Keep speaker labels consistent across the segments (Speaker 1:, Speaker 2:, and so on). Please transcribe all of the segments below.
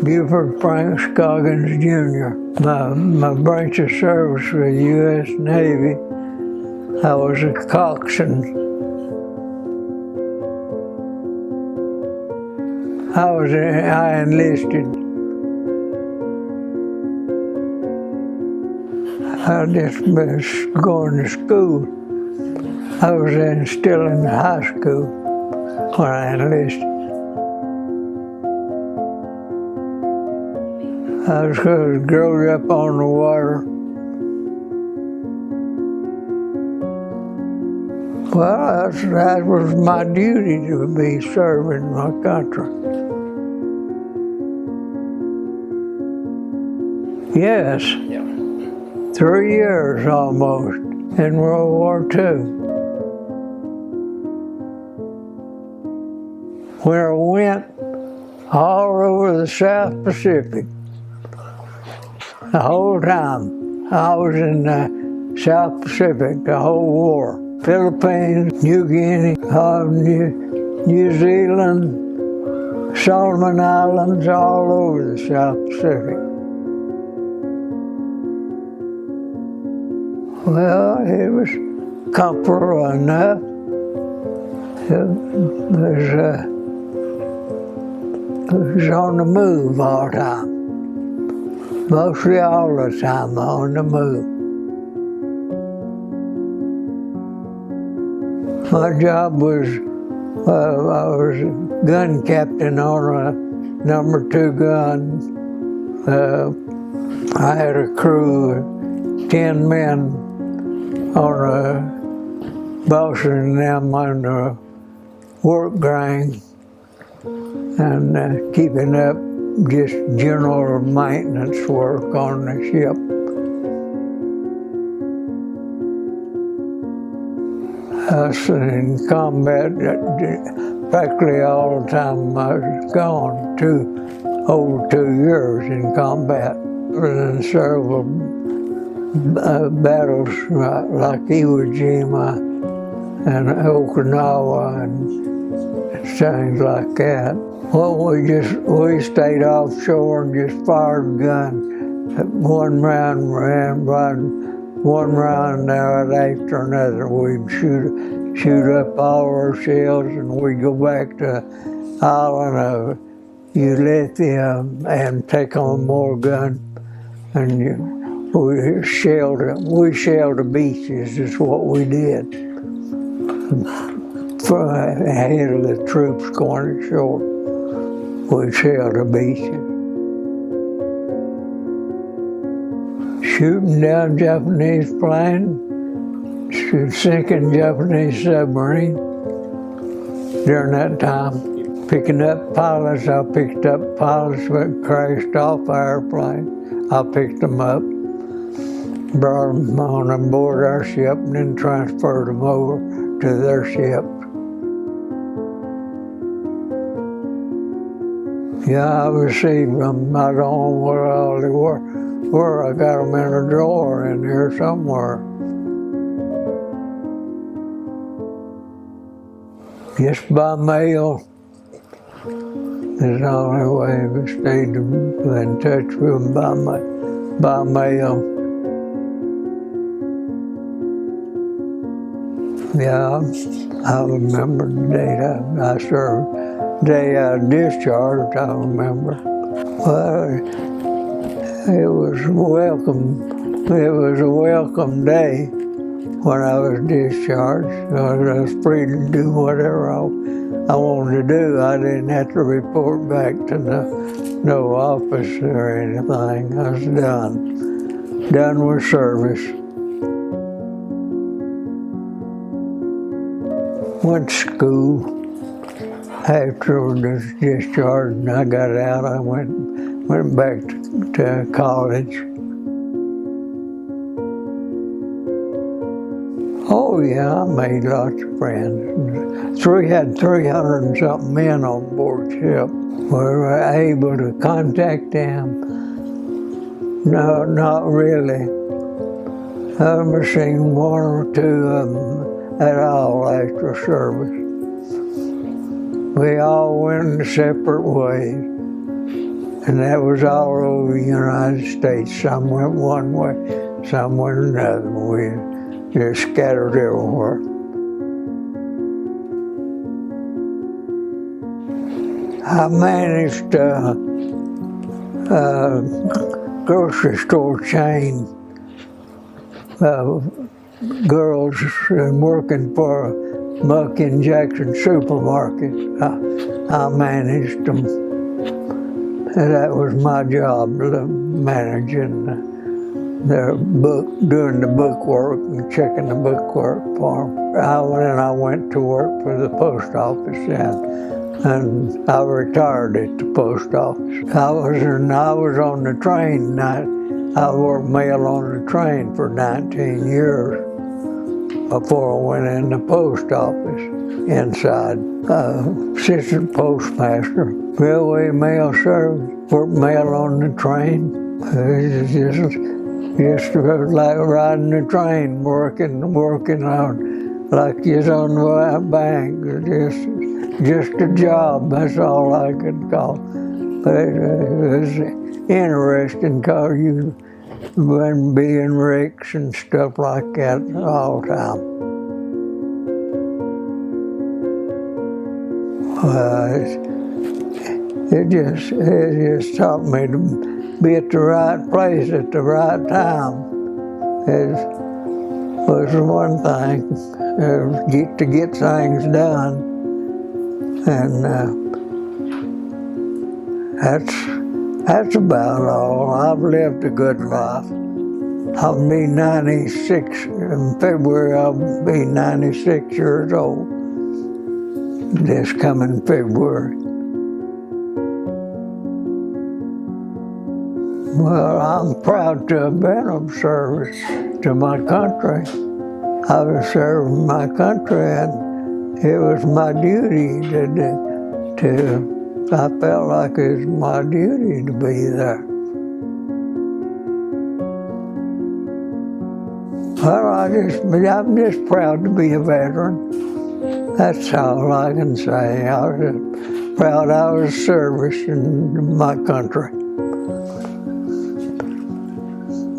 Speaker 1: Buford Frank Scoggins Jr. My branch of service for the U.S. Navy, I was a coxswain. I enlisted. I just was going to school. I was still in high school when I enlisted. I was growing up on the water. Well, that was my duty to be serving my country. Yes, 3 years almost in World War II. Where I went all over the South Pacific. The whole time I was in the South Pacific, the whole war. Philippines, New Guinea, New Zealand, Solomon Islands, all over the South Pacific. Well, it was comfortable enough. It was on the move all the time. Mostly all the time on the move. My job was, I was a gun captain on a number 2 gun. I had a crew of 10 men on a bossing them on the work grind and keeping up just general maintenance work on the ship. Us in combat, practically all the time I was gone, over 2 years in combat. I was in several battles like Iwo Jima and Okinawa and things like that. Well, we stayed offshore and just fired guns. One round there after another. We'd shoot up all our shells, and we'd go back to the island of Ulithia and take on more guns. And we shelled the beaches is what we did. Ahead of the troops going ashore, we shelled the beaches. Shooting down Japanese planes, sinking Japanese submarine during that time. Picking up pilots, I picked up pilots that crashed off the airplane. I picked them up, brought them on board our ship, and then transferred them over to their ship. Yeah, I received them. I don't know where all they were. I got them in a drawer in here somewhere. Just by mail is the only way we stayed in touch with them by mail. Yeah, I remember the date I served. Day I discharged, I remember. Well, it was a welcome day when I was discharged. I was free to do whatever I wanted to do. I didn't have to report back to no office or anything. I was done with service. Went to school. After I was discharged and I got out, I went back to college. Oh yeah, I made lots of friends. Had 300 and something men on board ship. We were able to contact them. No, not really. I've never seen 1 or 2 of them at all after service. We all went in separate ways. And that was all over the United States. Some went one way, some went another. We just scattered everywhere. I managed a grocery store chain of girls working for Muck and Jackson supermarket. I managed them. And that was my job, managing their book, doing the bookwork and checking the bookwork for them. I went to work for the post office and I retired at the post office. I was on the train. I worked mail on the train for 19 years before I went in the post office inside. Assistant postmaster, railway mail service, worked mail on the train. It's just like riding the train, working on like you're on the bank. Just a job, that's all I could call it. It was interesting because you been being wrecks and stuff like that all the time. It just taught me to be at the right place at the right time. It was one thing, to get things done. And that's about all. I've lived a good life. I'll be 96, in February I'll be 96 years old, this coming February. Well, I'm proud to have been of service to my country. I was serving my country and it was my duty I felt like it was my duty to be there. Well, I'm just proud to be a veteran. That's all I can say. I was proud I was servicing my country.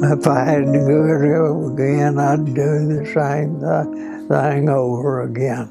Speaker 1: If I had to do it again, I'd do the same thing over again.